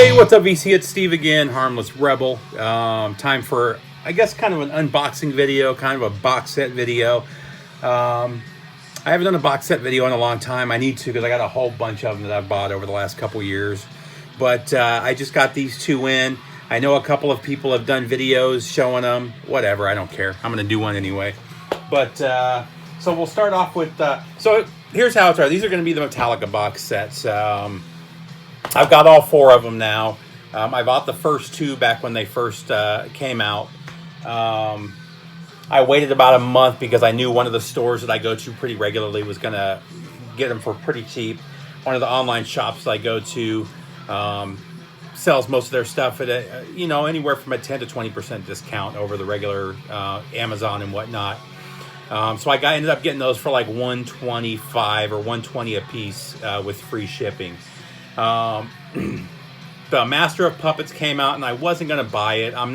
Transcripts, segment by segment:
Hey, what's up, VC? It's Steve again, Harmless Rebel. Time for, I guess, kind of an unboxing video, kind of a box set video. I haven't done a box set video in a long time. I need to because I got a whole bunch of them that I've bought over the last couple years. But I just got these two in. I know a couple of people have done videos showing them. Whatever, I don't care. I'm going to do one anyway. But so we'll start off with... so here's how it's. These are going to be the Metallica box sets. I've got all four of them now. I bought the first two back when they first came out. I waited about a month because I knew one of the stores that I go to pretty regularly was going to get them for pretty cheap. One of the online shops I go to sells most of their stuff at a, anywhere from a 10 to 20% discount over the regular Amazon and whatnot. So I ended up getting those for like $125 or $120 a piece with free shipping. The Master of Puppets came out and I wasn't going to buy it. I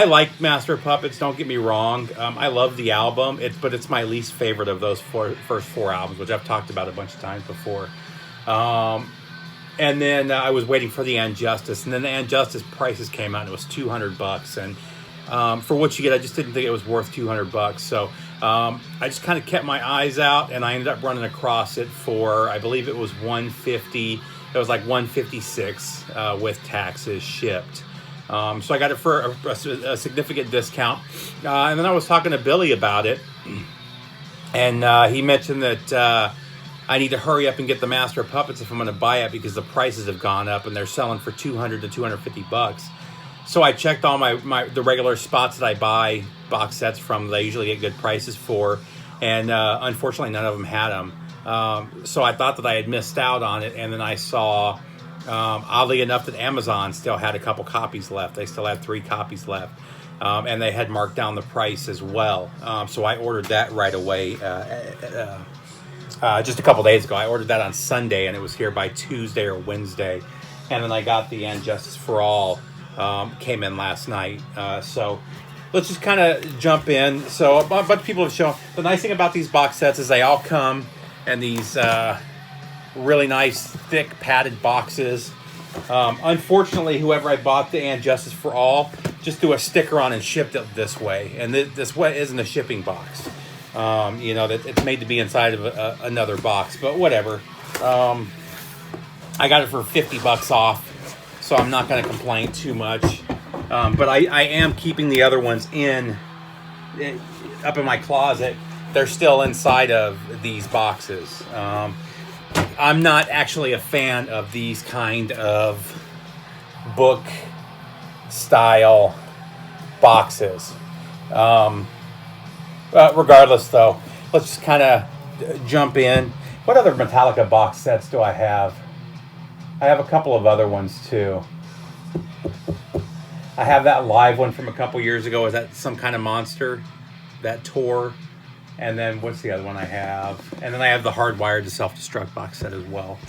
like Master of Puppets, don't get me wrong. I love the album, but it's my least favorite of those first four albums, which I've talked about a bunch of times before. And then I was waiting for the Injustice, and then the Injustice prices came out and it was $200. And for what you get, I just didn't think it was worth $200. So I just kind of kept my eyes out, and I ended up running across it for, I believe it was $150. It was like $156 with taxes shipped. So I got it for a significant discount. And then I was talking to Billy about it, and he mentioned that I need to hurry up and get the Master of Puppets if I'm going to buy it because the prices have gone up and they're selling for $200 to $250. So I checked all the regular spots that I buy box sets from that I usually get good prices for, and unfortunately none of them had them. So I thought that I had missed out on it, and then I saw, oddly enough, that Amazon still had a couple copies left. They still had 3 copies left, and they had marked down the price as well. So I ordered that right away. Just a couple days ago, I ordered that on Sunday, and it was here by Tuesday or Wednesday. And then I got the Injustice for All, came in last night. So let's just kind of jump in. So a bunch of people have shown. The nice thing about these box sets is they all come in these really nice, thick, padded boxes. Unfortunately, whoever I bought the Injustice for All just threw a sticker on and shipped it this way. And this way isn't a shipping box. That it's made to be inside of another box, but whatever. I got it for $50 off, so I'm not going to complain too much. But I am keeping the other ones up in my closet. They're still inside of these boxes. I'm not actually a fan of these kind of book style boxes. Regardless, though, let's just kind of jump in. What other Metallica box sets do I have? I have a couple of other ones, too. I have that live one from a couple years ago. Is that Some Kind of Monster? That tour. And then what's the other one I have? And then I have the Hardwired to Self-Destruct box set as well.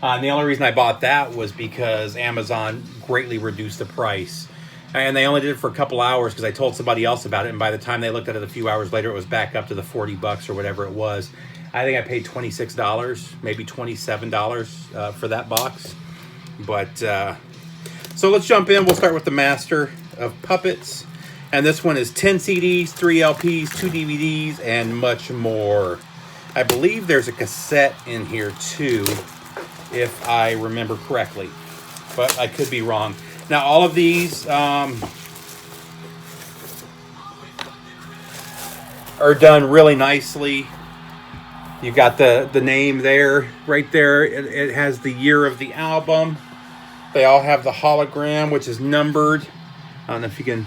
And the only reason I bought that was because Amazon greatly reduced the price. And they only did it for a couple hours because I told somebody else about it. And by the time they looked at it a few hours later, it was back up to the $40 or whatever it was. I think I paid $26, maybe $27 for that box. But so let's jump in. We'll start with the Master of Puppets. And this one is 10 CDs, 3 LPs, 2 DVDs, and much more. I believe there's a cassette in here too, if I remember correctly. But I could be wrong. Now, all of these are done really nicely. You've got the name there, right there. It has the year of the album. They all have the hologram, which is numbered. I don't know if you can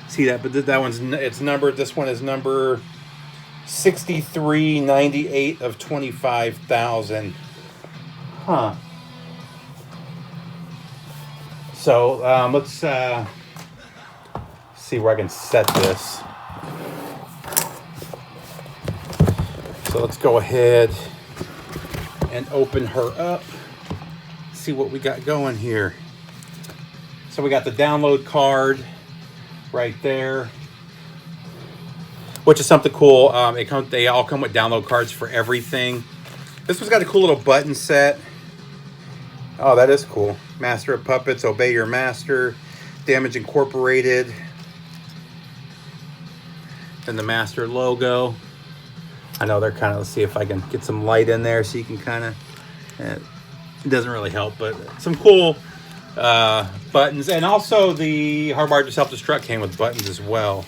see that, but it's numbered. This one is number 6398 of 25,000. Huh. So let's see where I can set this. So let's go ahead and open her up. See what we got going here. So we got the download card right there, which is something cool. They all come with download cards for everything. This one's got a cool little button set. Oh, that is cool. Master of Puppets, Obey Your Master, Damage Incorporated, and the Master logo. I know they're kind of, let's see if I can get some light in there so you can kind of, it doesn't really help, but some cool buttons. And also the Hardwired to Self-Destruct came with buttons as well.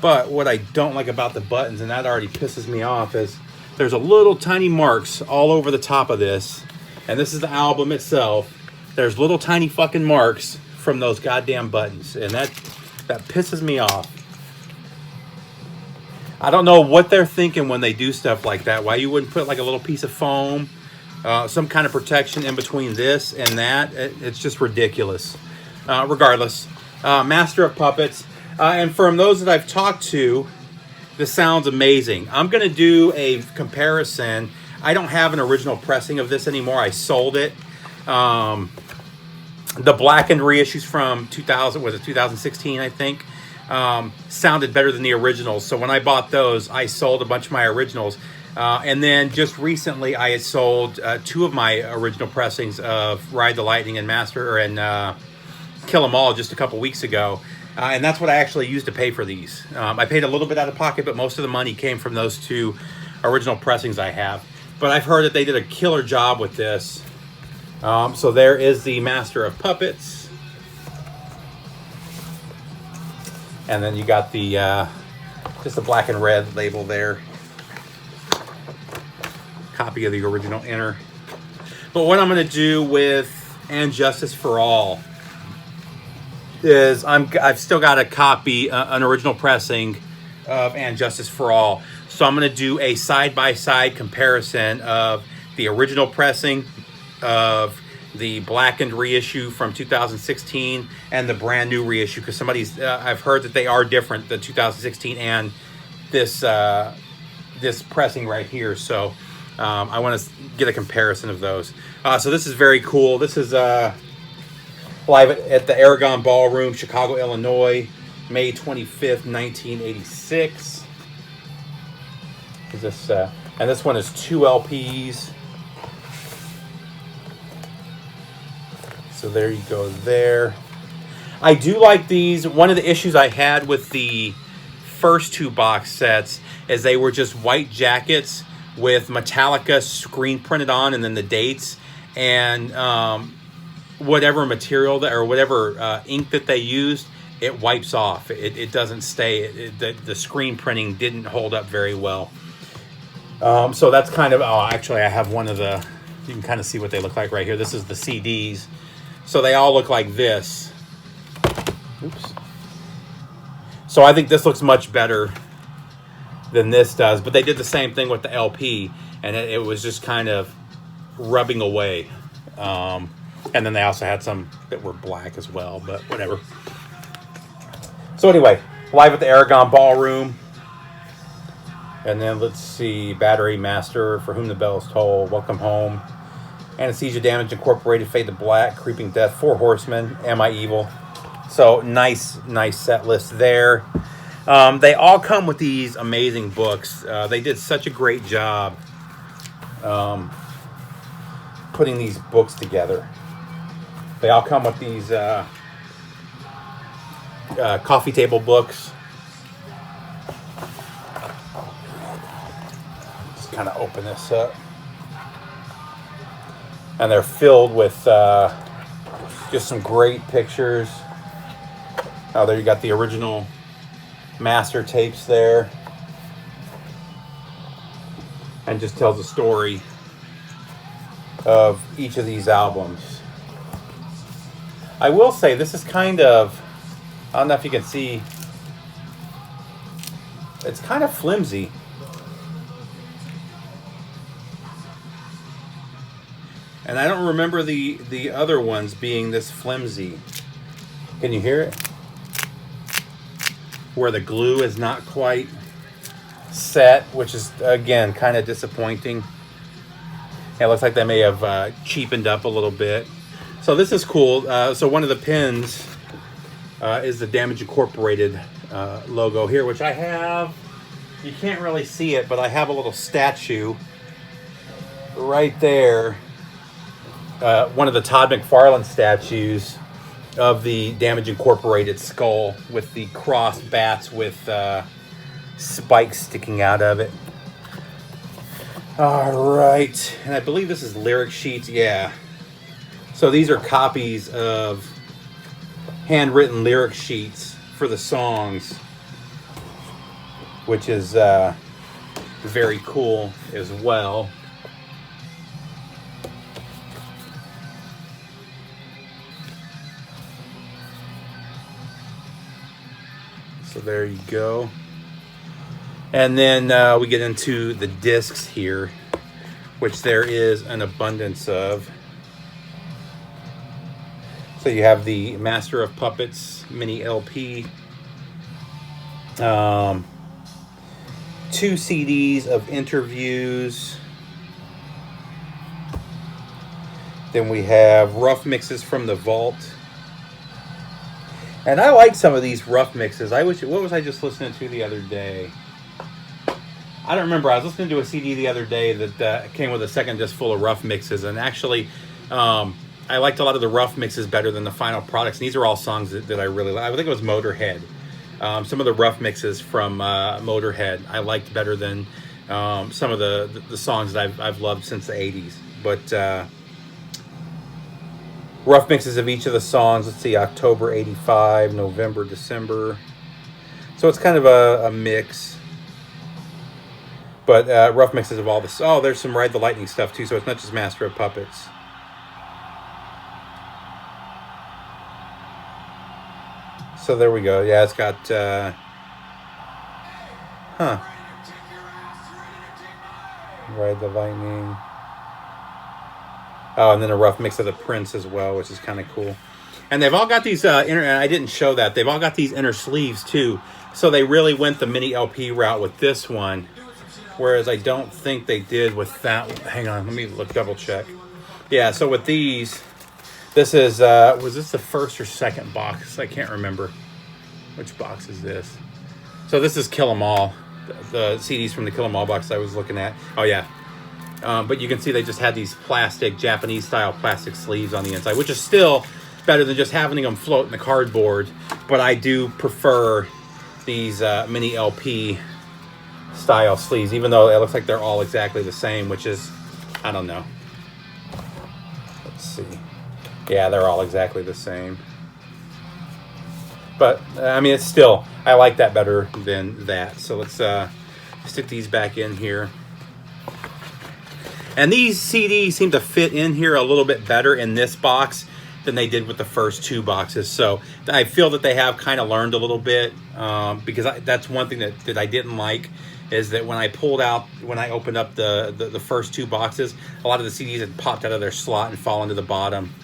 But what I don't like about the buttons, and that already pisses me off, is there's a little tiny marks all over the top of this. And this is the album itself. There's little tiny fucking marks from those goddamn buttons. And that pisses me off. I don't know what they're thinking when they do stuff like that. Why you wouldn't put like a little piece of foam, some kind of protection in between this and that. It's just ridiculous. Regardless, Master of Puppets. And from those that I've talked to, this sounds amazing. I'm going to do a comparison. I don't have an original pressing of this anymore. I sold it. The blackened reissues from 2016, I think, sounded better than the originals. So when I bought those, I sold a bunch of my originals. And then just recently, I had sold 2 of my original pressings of Ride the Lightning and Master and Kill 'Em All just a couple weeks ago. And that's what I actually used to pay for these. I paid a little bit out of pocket, but most of the money came from those 2 original pressings I have. But I've heard that they did a killer job with this. So there is the Master of Puppets. And then you got the just the black and red label there. Copy of the original inner. But what I'm going to do with And Justice for All is I've still got a copy, an original pressing of And Justice for All. So I'm going to do a side-by-side comparison of the original pressing of the blackened reissue from 2016 and the brand new reissue, because I've heard that they are different, the 2016 and this this pressing right here. So I want to get a comparison of those. So this is very cool. This is live at the Aragon Ballroom, Chicago, Illinois, May 25th, 1986. Is this and this one is 2 LPs. So there you go there. I do like these. One of the issues I had with the first 2 box sets is they were just white jackets with Metallica screen printed on and then the dates. And whatever material that, or whatever ink that they used, it wipes off. It doesn't stay. The screen printing didn't hold up very well. So that's kind of, actually I have one of the, you can kind of see what they look like right here. This is the CDs. So they all look like this. Oops. So I think this looks much better than this does. But they did the same thing with the LP. And it was just kind of rubbing away. And then they also had some that were black as well. But whatever. So anyway, live at the Aragon Ballroom. And then let's see. Battery Master, For Whom the Bells Toll, Welcome Home. Anesthesia, Damage Incorporated, Fade to Black, Creeping Death, 4 Horsemen, Am I Evil? So nice set list there. They all come with these amazing books. They did such a great job putting these books together. They all come with these coffee table books. Just kind of open this up. And they're filled with just some great pictures. Oh, there you got the original master tapes there. And just tells a story of each of these albums. I will say this is kind of, I don't know if you can see, it's kind of flimsy. And I don't remember the other ones being this flimsy. Can you hear it? Where the glue is not quite set, which is, again, kind of disappointing. It looks like they may have cheapened up a little bit. So this is cool. So one of the pins is the Damage Incorporated logo here, which I have. You can't really see it, but I have a little statue right there one of the Todd McFarlane statues of the Damage Incorporated skull with the crossed bats with spikes sticking out of it. All right, and I believe this is lyric sheets. Yeah. So these are copies of handwritten lyric sheets for the songs, which is very cool as well. So there you go. And then we get into the discs here, which there is an abundance of. So you have the Master of Puppets mini LP, 2 CDs of interviews. Then we have rough mixes from the vault. And I like some of these rough mixes. What was I just listening to the other day? I don't remember. I was listening to a CD the other day that came with a second disc full of rough mixes. And actually, I liked a lot of the rough mixes better than the final products. And these are all songs that I really like. I think it was Motorhead. Some of the rough mixes from Motorhead I liked better than some of the songs that I've loved since the 80s. But rough mixes of each of the songs. Let's see, October 85, November, December. So it's kind of a mix. But rough mixes of all this. Oh, there's some Ride the Lightning stuff too, so it's not just Master of Puppets. So there we go. Yeah, it's got... Ride the Lightning. Oh, and then a rough mix of the Prince as well, which is kind of cool. And they've all got these inner... I didn't show that. They've all got these inner sleeves too. So they really went the mini LP route with this one. Whereas I don't think they did with that. Hang on, let me double check. Yeah, so with these, this is, was this the first or second box? I can't remember. Which box is this? So this is Kill 'Em All. The CDs from the Kill 'Em All box I was looking at. Oh, yeah. But you can see they just had these plastic, Japanese-style plastic sleeves on the inside, which is still better than just having them float in the cardboard. But I do prefer these mini LP style sleeves, even though it looks like they're all exactly the same, which is, I don't know. Let's see. Yeah, they're all exactly the same. But, I mean, it's still, I like that better than that. So let's stick these back in here. And these CDs seem to fit in here a little bit better in this box than they did with the first 2 boxes. So I feel that they have kind of learned a little bit, because that's one thing that I didn't like, is that when I opened up the first 2 boxes, a lot of the CDs had popped out of their slot and fallen to the bottom.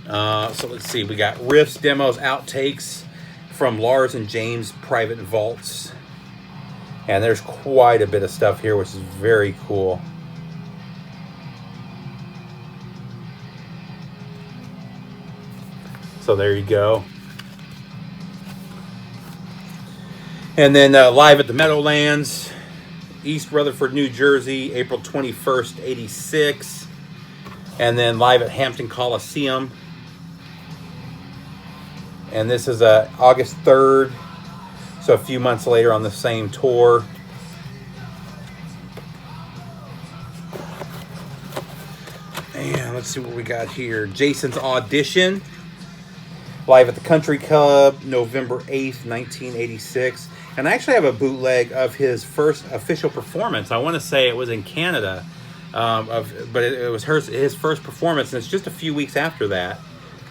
So let's see, we got riffs, demos, outtakes from Lars and James private vaults. And there's quite a bit of stuff here, which is very cool. So there you go. And then live at the Meadowlands, East Rutherford, New Jersey, April 21st, 86. And then live at Hampton Coliseum. And this is August 3rd, so a few months later on the same tour. And let's see what we got here. Jason's Audition, live at the Country Club, November 8th, 1986. And I actually have a bootleg of his first official performance. I want to say it was in Canada, but it was his first performance, and it's just a few weeks after that,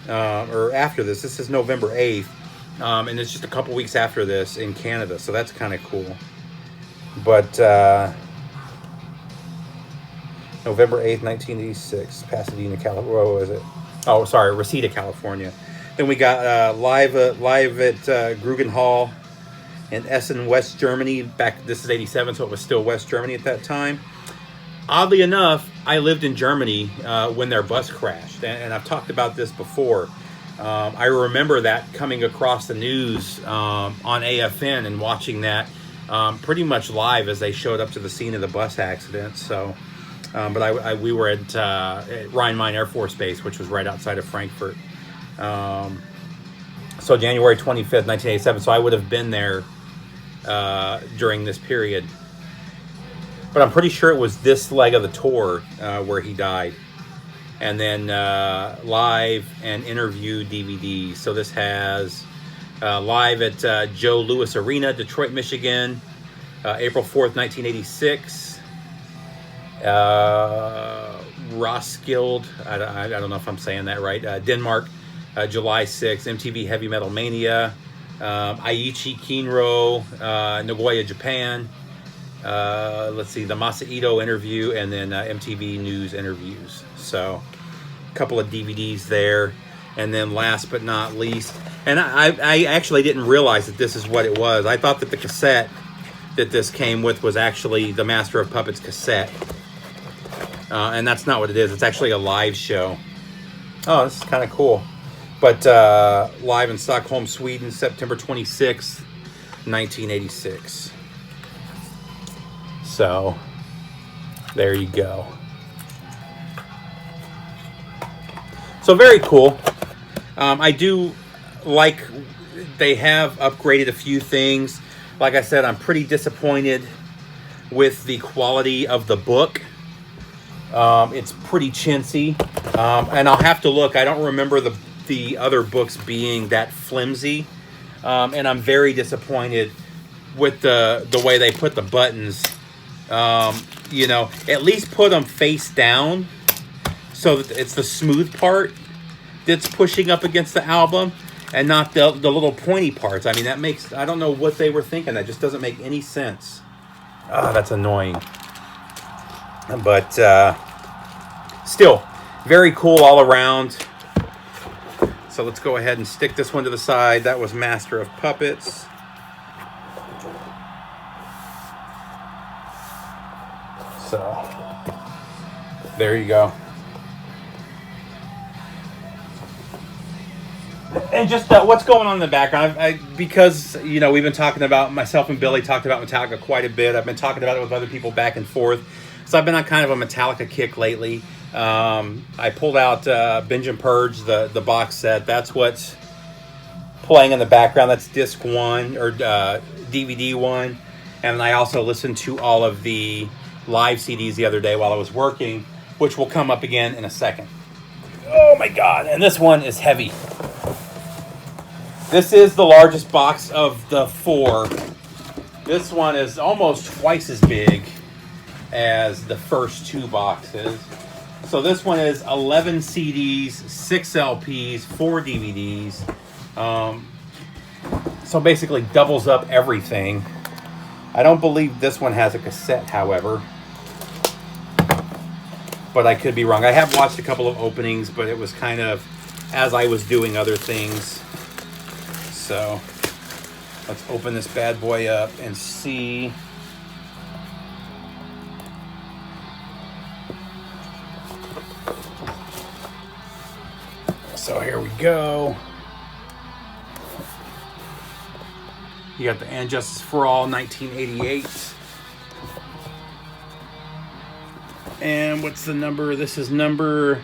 or after this. This is November 8th, and it's just a couple weeks after this in Canada, so that's kind of cool. But November 8th, 1986, Pasadena, California. What was it? Oh, sorry, Reseda, California. Then we got live at Grugan Hall in Essen, West Germany. This is 87, so it was still West Germany at that time. Oddly enough, I lived in Germany when their bus crashed, and I've talked about this before. I remember that coming across the news on AFN and watching that pretty much live as they showed up to the scene of the bus accident. So But we were at Rhein-Main Air Force Base, which was right outside of Frankfurt. So January 25th, 1987. So I would have been there during this period. But I'm pretty sure it was this leg of the tour where he died. And then live and interview DVDs. So this has live at Joe Louis Arena, Detroit, Michigan, April 4th, 1986. Roskilde, I don't know if I'm saying that right, Denmark, July 6th. MTV Heavy Metal Mania, Aichi Kinro, Nagoya, Japan. Let's see, the Masa Ito interview, and then MTV News interviews. So a couple of DVDs there. And then last but not least, and I actually didn't realize that this is what it was. I thought that the cassette that this came with was actually the Master of Puppets cassette. And that's not what it is. It's actually a live show. Oh, this is kind of cool. But live in Stockholm, Sweden, September 26th, 1986. So, there you go. So, very cool. I do like they have upgraded a few things. Like I said, I'm pretty disappointed with the quality of the book. It's pretty chintzy. And I'll have to look. I don't remember the other books being that flimsy. And I'm very disappointed with the way they put the buttons. You know, at least put them face down so that it's the smooth part that's pushing up against the album and not the little pointy parts. I mean, that makes, I don't know what they were thinking. That just doesn't make any sense. That's annoying. But still, very cool all around. So let's go ahead and stick this one to the side. That was Master of Puppets. So, there you go. And just what's going on in the background, because, you know, we've been talking about, myself and Billy talked about Metallica quite a bit. I've been talking about it with other people back and forth. So I've been on kind of a Metallica kick lately. I pulled out Binge and Purge, the box set. That's what's playing in the background. That's disc 1 or DVD 1. And I also listened to all of the live CDs the other day while I was working, which will come up again in a second. Oh my God. And this one is heavy. This is the largest box of the 4. This one is almost twice as big as the first 2 boxes. So this one is 11 CDs, 6 LPs, 4 DVDs. So basically doubles up everything. I don't believe this one has a cassette, however. But I could be wrong. I have watched a couple of openings, but it was kind of as I was doing other things. So let's open this bad boy up and see. So here we go. You got the And Justice for All 1988. And what's the number? This is number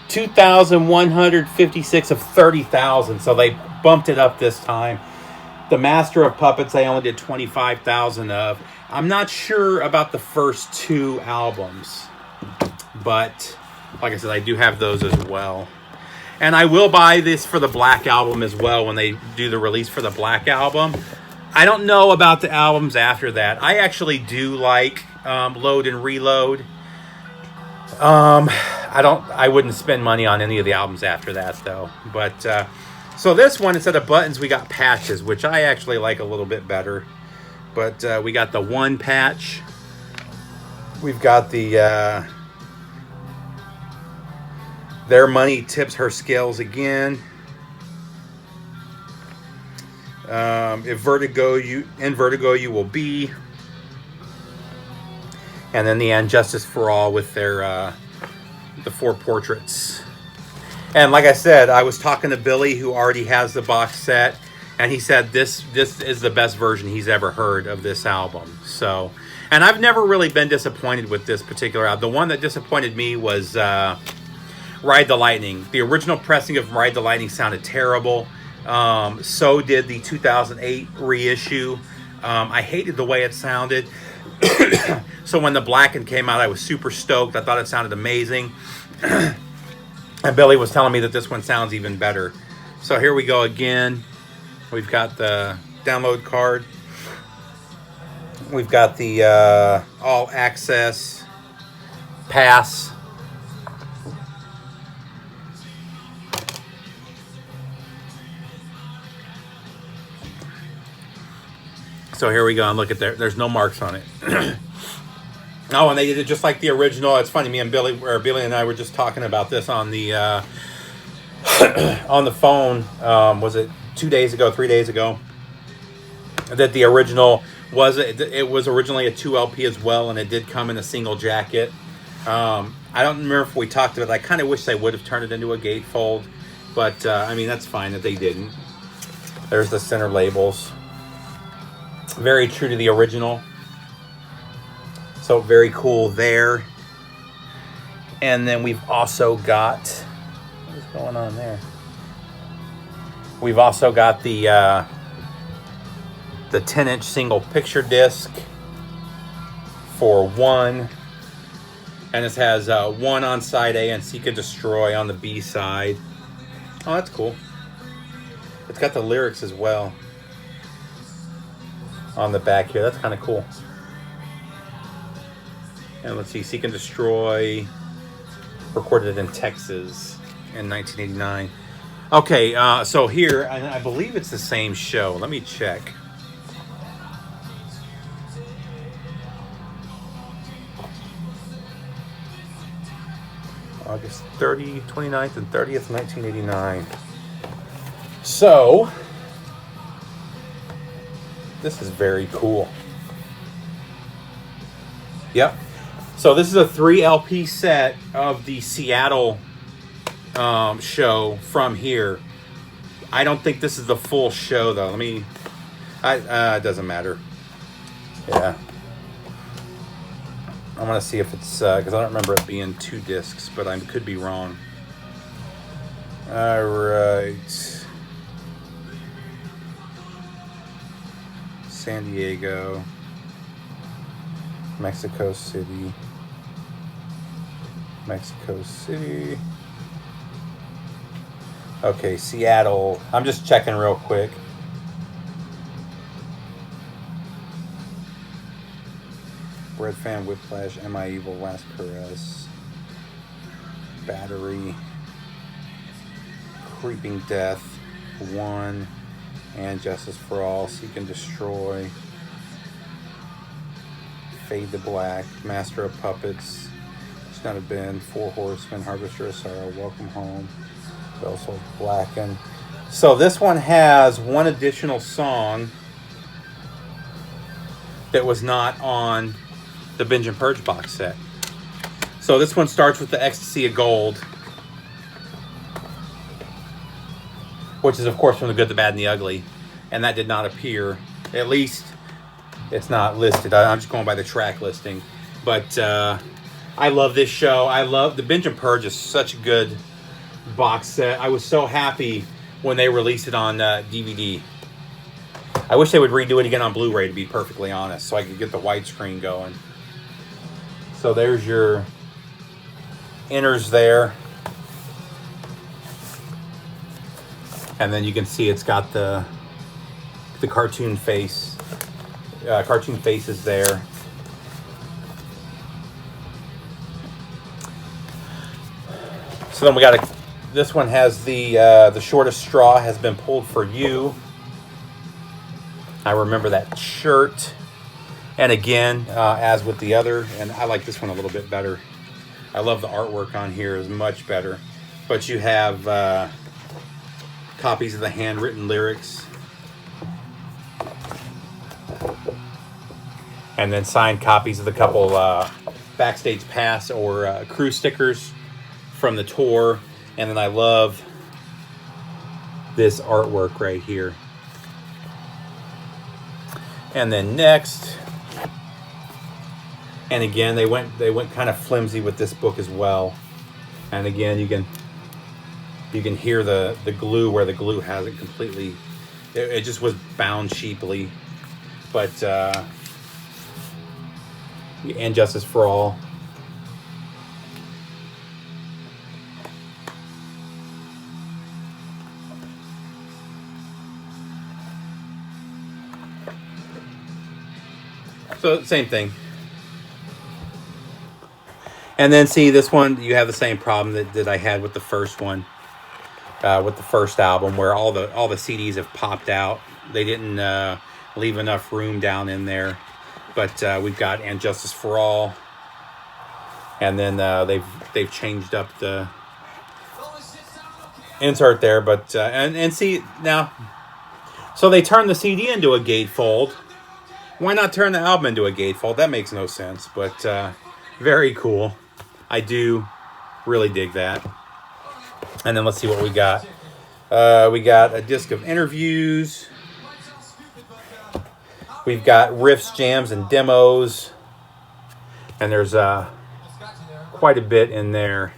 2,156 of 30,000. So they bumped it up this time. The Master of Puppets, I only did 25,000 of. I'm not sure about the first 2 albums. But, like I said, I do have those as well. And I will buy this for the Black Album as well when they do the release for the Black Album. I don't know about the albums after that. I actually do like Load and Reload. I wouldn't spend money on any of the albums after that, though. But, so this one, instead of buttons, we got patches, which I actually like a little bit better. But we got the 1 patch. We've got the, Their Money Tips Her Scales Again. In Vertigo You Will Be. And then the And Justice for All with their the 4 portraits. And like I said, I was talking to Billy, who already has the box set, and he said this is the best version he's ever heard of this album. So, And I've never really been disappointed with this particular album. The one that disappointed me was Ride the Lightning. The original pressing of Ride the Lightning sounded terrible. So did the 2008 reissue. I hated the way it sounded. So when the Blackened came out, I was super stoked. I thought it sounded amazing. And Billy was telling me that this one sounds even better. So here we go again. We've got the download card. We've got the all access pass. So here we go, and look at there. There's no marks on it. Oh, and they did it just like the original. It's funny, me and Billy and I were just talking about this on the on the phone. Was it 2 days ago, 3 days ago? That the original was it was originally a 2 LP as well, and it did come in a single jacket. I don't remember if we talked about it. I kind of wish they would have turned it into a gatefold, but I mean that's fine that they didn't. There's the center labels. Very true to the original. So very cool there. And then we've also got, what is going on there? We've also got the 10-inch single picture disc for one. And this has one on side A and Seek and Destroy on the B side. Oh, that's cool. It's got the lyrics as well on the back here. That's kind of cool. And let's see, Seek and Destroy, recorded in Texas in 1989. Okay, so here, I believe it's the same show. Let me check. August 29th and 30th, 1989. So, this is very cool. Yep. So this is a 3 LP set of the Seattle show from here. I don't think this is the full show though. It doesn't matter. Yeah. I want to see if it's, because I don't remember it being 2 discs, but I could be wrong. All right. San Diego, Mexico City, okay, Seattle. I'm just checking real quick. Bread Fan, Whiplash, Am I Evil, Last Caress, Battery, Creeping Death, One, and Justice for All, Seek and Destroy, Fade to Black, Master of Puppets, It's Not a Bend, Four Horsemen, Harvester of Sorrow, Welcome Home, Belsold Blackened. So this one has one additional song that was not on the Binge and Purge box set. So this one starts with the Ecstasy of Gold, which is of course from The Good, the Bad, and the Ugly, and that did not appear. At least it's not listed. I'm just going by the track listing. But I love this show. I love the Binge and Purge is such a good box set. I was so happy when they released it on DVD. I wish they would redo it again on Blu-ray, to be perfectly honest, so I could get the widescreen going. So there's your inners there. And then you can see it's got the cartoon face. Cartoon faces there. So then we got this one has the shortest straw has been pulled for you. I remember that shirt. And again, as with the other, and I like this one a little bit better. I love the artwork on here is much better. But you have copies of the handwritten lyrics. And then signed copies of the couple backstage pass or crew stickers from the tour. And then I love this artwork right here. And then next, And again, they went kind of flimsy with this book as well. And again, you can hear the glue where the glue hasn't completely. It just was bound cheaply, but and Justice for All. So same thing. And then see this one, you have the same problem that I had with the first one, with the first album, where all the CDs have popped out. They didn't leave enough room down in there. But we've got And Justice for All, and then they've changed up the insert there. But and see now, so they turned the CD into a gatefold. Why not turn the album into a gatefold? That makes no sense, but very cool. I do really dig that. And then let's see what we got. We got a disc of interviews. We've got riffs, jams, and demos. And there's quite a bit in there.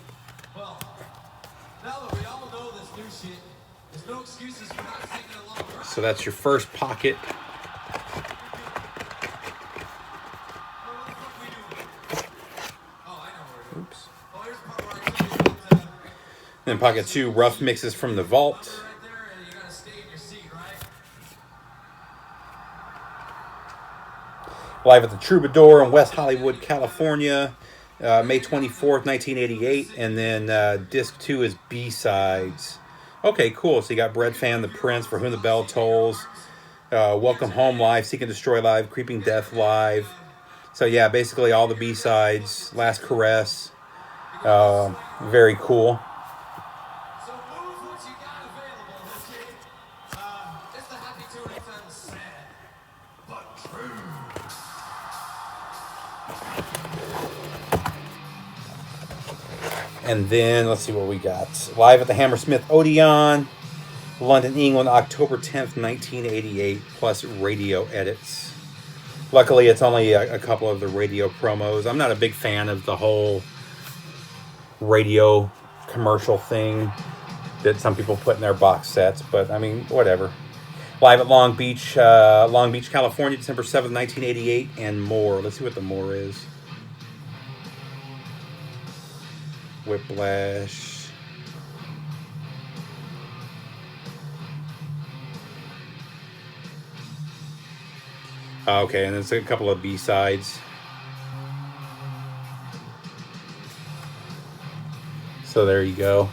So that's your first pocket. Oops. Then pocket 2, rough mixes from the vault. Live at the Troubadour in West Hollywood, California, May 24th, 1988. And then disc 2 is B-sides. Okay, cool. So you got Bread Fan, The Prince, For Whom the Bell Tolls, Welcome Home Live, Seek and Destroy Live, Creeping Death Live. So yeah, basically all the B-sides, Last Caress. Very cool. And then, let's see what we got. Live at the Hammersmith Odeon, London, England, October 10th, 1988, plus radio edits. Luckily, it's only a couple of the radio promos. I'm not a big fan of the whole radio commercial thing that some people put in their box sets, but I mean, whatever. Live at Long Beach, California, December 7th, 1988, and more. Let's see what the more is. Whiplash. Okay, and there's a couple of B-sides. So there you go.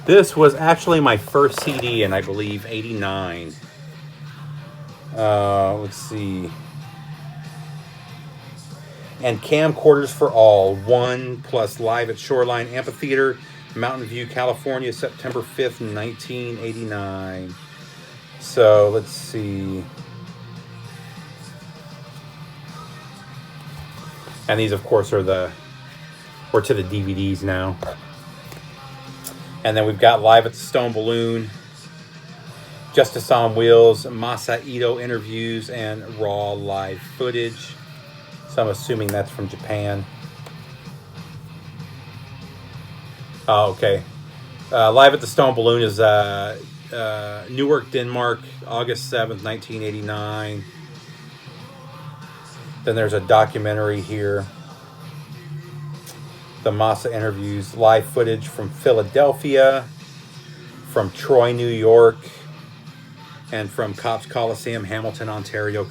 This was actually my first CD in, I believe, '89. Let's see. And Camcorders for All, 1 plus Live at Shoreline Amphitheater, Mountain View, California, September 5th, 1989. So let's see. And these, of course, we're to the DVDs now. And then we've got Live at the Stone Balloon, Justice on Wheels, Masa Ito interviews, and raw live footage. So I'm assuming that's from Japan. Oh, okay. Live at the Stone Balloon is Newark, Denmark, August 7th, 1989. Then there's a documentary here. The Masa interviews, live footage from Philadelphia, from Troy, New York, and from Cops Coliseum, Hamilton, Ontario,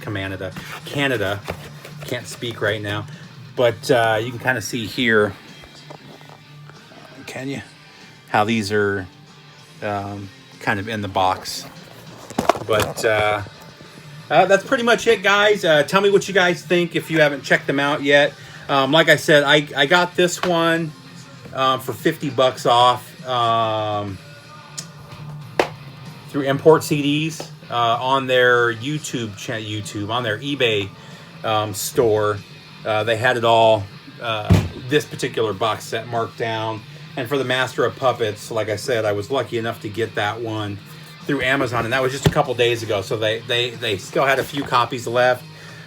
Canada. Can't speak right now, but you can kind of see here, can you, how these are kind of in the box. But that's pretty much it, guys. Tell me what you guys think if you haven't checked them out yet. Like I said, I got this one for $50 off through Import CDs on their YouTube on their eBay store. They had it all, this particular box set marked down, And for the Master of Puppets, like I said, I was lucky enough to get that one through Amazon, and that was just a couple days ago. So they still had a few copies left.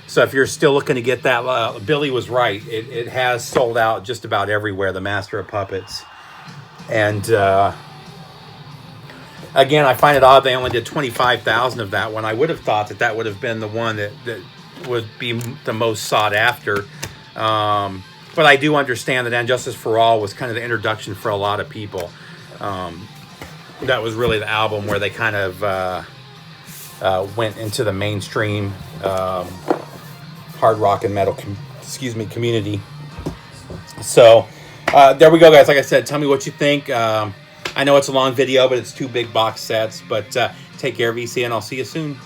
So if you're still looking to get that, Billy was right. It has sold out just about everywhere, the Master of Puppets. And again, I find it odd they only did 25,000 of that one. I would have thought that would have been the one that would be the most sought after. But I do understand that And Justice for All was kind of the introduction for a lot of people. That was really the album where they kind of went into the mainstream hard rock and metal community. So there we go, guys. Like I said, tell me what you think. I know it's a long video, but it's 2 big box sets. But take care, VC, and I'll see you soon.